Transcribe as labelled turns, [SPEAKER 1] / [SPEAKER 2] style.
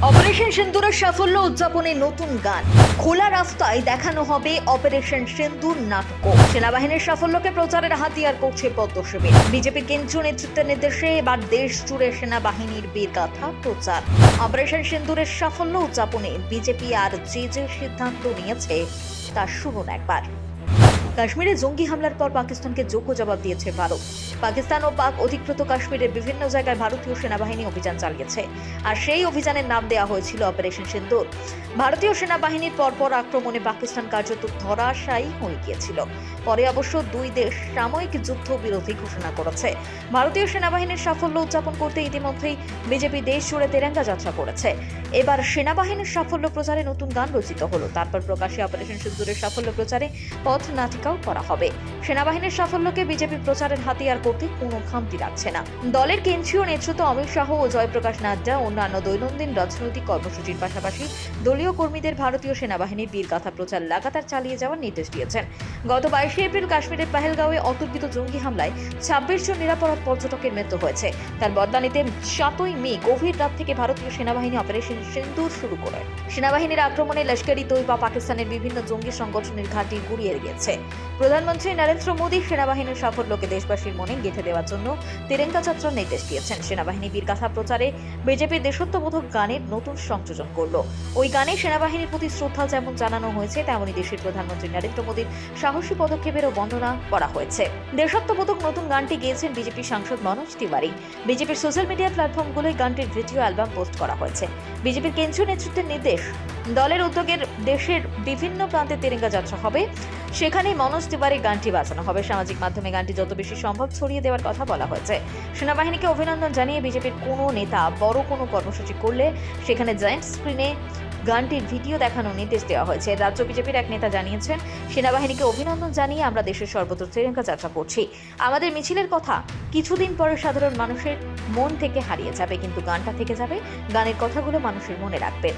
[SPEAKER 1] Operation সিন্দুরের সাফল্য উদযাপনে নতুন গান, খোলা রাস্তায় দেখানো হবে অপারেশন সিন্দুর নাটক। সেনাবাহিনীর সাফল্যকে প্রচারের হাতিয়ার করছে পদ্ম শিবির। বিজেপি কেন্দ্রীয় নেতৃত্বের নির্দেশে এবার দেশ জুড়ে সেনাবাহিনীর বীরগাথা প্রচার। অপারেশন সিন্দুরের সাফল্য উদযাপনে বিজেপি আর যে সিদ্ধান্ত নিয়েছে তা শুনুন একবার। কাশ্মীরে জঙ্গি হামলার পর পাকিস্তানকে যোগ্য জবাব দিয়েছে ভারত। পাকিস্তান ও পাক অধিকৃত কাশ্মীরের বিভিন্ন জায়গায় ভারতীয় সেনাবাহিনী অভিযান চালিয়েছে, আর সেই অভিযানের নাম দেওয়া হয়েছিল অপারেশন সিন্দুর। ভারতীয় সেনাবাহিনীর পরপর আক্রমণে পাকিস্তান কার্যত ধরাশায়ী হয়ে গিয়েছিল। পরে অবশ্য দুই দেশ সাময়িক যুদ্ধ বিরতি ঘোষণা করেছে। ভারতীয় সেনাবাহিনীর সাফল্য উদযাপন করতে ইতিমধ্যেই বিজেপি দেশ জুড়ে তেরঙ্গা যাত্রা করেছে। এবার সেনাবাহিনীর সাফল্য প্রচারে নতুন গান রচিত হলো। তারপর প্রকাশ্যে অপারেশন সিন্দুরের সাফল্য প্রচারে পথ নাটিকাও করা হবে। সেনাবাহিনীর সাফল্যকে বিজেপি প্রচারের হাতিয়ার করতে কোনো খামতি রাখছে না। দলের কেন্দ্রীয় নেতৃত্ব অমিত শাহ ও জয়প্রকাশ নাড্ডা অন্যান্য দৈনন্দিন রাজনৈতিক কর্মসূচির পাশাপাশি দলীয় কর্মীদের ভারতীয় সেনাবাহিনীর বীরগাথা প্রচার লাগাতার চালিয়ে যাওয়ার নির্দেশ দিয়েছেন। গত 22 এপ্রিল কাশ্মীরের পেহেলগাঁওয়ে অতর্কিত জঙ্গি হামলায় 26 জন নিরাপরাধ পর্যটকের মৃত্যু হয়েছে। তার বদলা নিতে 7ই মে গভীর রাত থেকে ভারতীয় সেনাবাহিনী অপারেশন সিন্দুর শুরু করে। সেনাবাহিনীর আক্রমণে লস্কর-ই তৈবা পাকিস্তানের বিভিন্ন জঙ্গি সংগঠনের ঘাঁটি গুঁড়িয়ে গিয়েছে। প্রধানমন্ত্রী নরেন্দ্র মোদী সেনাবাহিনীর সাফল্যকে দেশবাসীর মনে গেঁথে দেওয়ার জন্য তেরঙ্গা যাত্রার নির্দেশ দিয়েছেন। সেনাবাহিনী বীরগাথা প্রচারে বিজেপির দেশত্ববোধক গানের নতুন সংযোজন করলো। ওই গানে সেনাবাহিনীর প্রতি শ্রদ্ধা যেমন জানানো হয়েছে, তেমনি দেশের প্রধানমন্ত্রী নরেন্দ্র মোদীর সাহসী পদক্ষেপেরও বর্ণনা করা হয়েছে। দেশত্ববোধক নতুন গানটি গেয়েছেন বিজেপি সাংসদ মনোজ তিওয়ারি। বিজেপির সোশ্যাল মিডিয়া প্ল্যাটফর্মগুলোয় গানটির ভিডিও অ্যালবাম পোস্ট করা হয়েছে। বিজেপির কেন্দ্রীয় নেতৃত্বের নির্দেশ, দলের উদ্যোগের দেশের বিভিন্ন প্রান্তে তেরঙ্গা যাত্রা হবে, সেখানে মনোজ তিওয়ারির গানটি বাজানো হবে। সামাজিক মাধ্যমে গানটি যত বেশি সম্ভব ছড়িয়ে দেওয়ার কথা বলা হয়েছে। সেনাবাহিনীকে অভিনন্দন জানিয়ে বিজেপির কোনো নেতা বড় কোনো কর্মসূচি করলে সেখানে জায়ান্ট স্ক্রিনে গানটির ভিডিও দেখানোর নির্দেশ দেওয়া হয়েছে। রাজ্য বিজেপির এক নেতা জানিয়েছেন, সেনাবাহিনীকে অভিনন্দন জানিয়ে আমরা দেশের সর্বত্র তেরঙ্গা যাত্রা করছি। আমাদের মিছিলের কথা কিছুদিন পরে সাধারণ মানুষের মন থেকে হারিয়ে যাবে, কিন্তু গানটা থেকে যাবে। গানের কথাগুলো মানুষের মনে রাখবে।